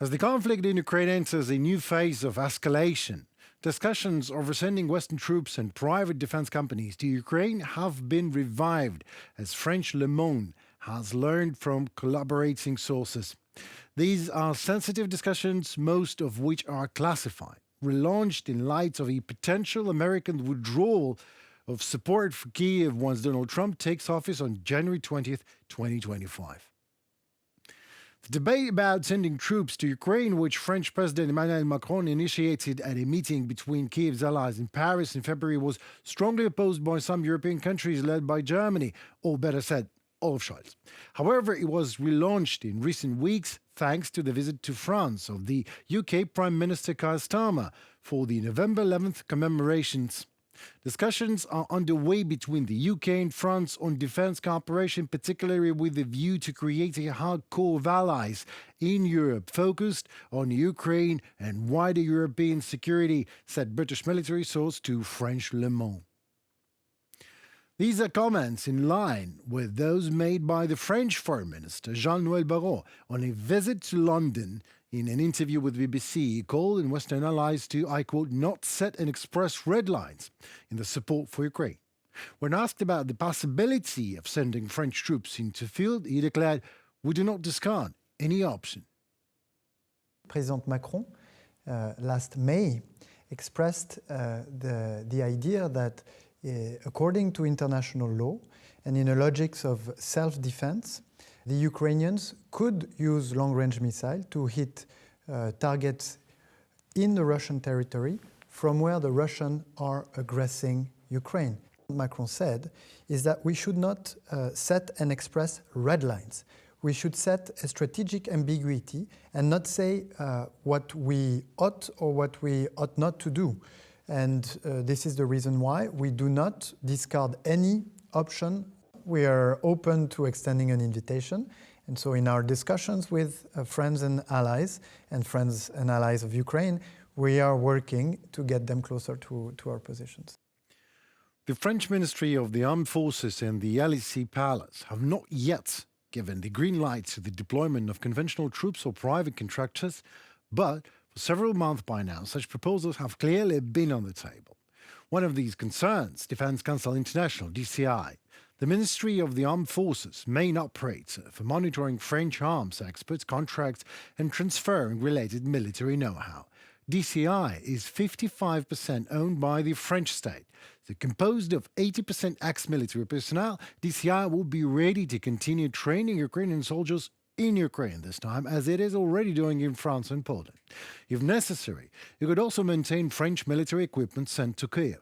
As the conflict in Ukraine enters a new phase of escalation, discussions over sending Western troops and private defense companies to Ukraine have been revived, as French Le Monde has learned from collaborating sources. These are sensitive discussions, most of which are classified, relaunched in light of a potential American withdrawal of support for Kyiv once Donald Trump takes office on January 20th, 2025. The debate about sending troops to Ukraine, which French President Emmanuel Macron initiated at a meeting between Kyiv's allies in Paris in February, was strongly opposed by some European countries led by Germany, or better said, Olaf Scholz. However, it was relaunched in recent weeks thanks to the visit to France of the UK Prime Minister Keir Starmer for the November 11th commemorations. Discussions are underway between the UK and France on defence cooperation, particularly with a view to create a hard core of allies in Europe focused on Ukraine and wider European security, said British military source to French Le Monde. These are comments in line with those made by the French Foreign Minister Jean-Noël Barrot on a visit to London. In an interview with BBC, he called on Western allies to, I quote, not set and express red lines in the support for Ukraine. When asked about the possibility of sending French troops into field, he declared, we do not discard any option. President Macron, last May, expressed the idea that according to international law and in a logic of self-defense, the Ukrainians could use long-range missiles to hit targets in the Russian territory from where the Russians are aggressing Ukraine. What Macron said is that we should not set and express red lines. We should set a strategic ambiguity and not say what we ought or what we ought not to do. And this is the reason why we do not discard any option. We are open to extending an invitation. And so in our discussions with friends and allies of Ukraine, we are working to get them closer to our positions. The French Ministry of the Armed Forces and the Élysée Palace have not yet given the green light to the deployment of conventional troops or private contractors, but for several months by now, such proposals have clearly been on the table. One of these concerns, Defence Council International, DCI, the Ministry of the Armed Forces, main operator for monitoring French arms exports, contracts and transferring related military know-how. DCI is 55% owned by the French state. So composed of 80% ex-military personnel, DCI will be ready to continue training Ukrainian soldiers in Ukraine this time, as it is already doing in France and Poland. If necessary, it could also maintain French military equipment sent to Kyiv.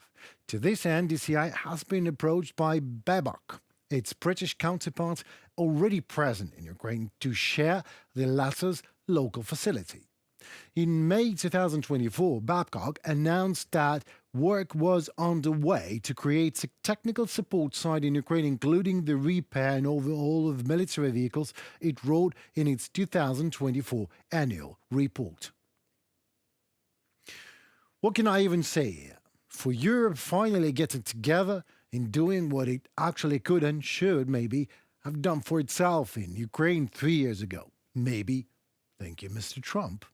To this end, DCI has been approached by BEBOC, its British counterpart already present in Ukraine, to share the latter's local facility. In May 2024, Babcock announced that work was underway to create a technical support site in Ukraine, including the repair and overhaul of military vehicles, it wrote in its 2024 annual report. What can I even say here? For Europe finally getting together in doing what it actually could and should maybe have done for itself in Ukraine 3 years ago. Maybe. Thank you, Mr. Trump.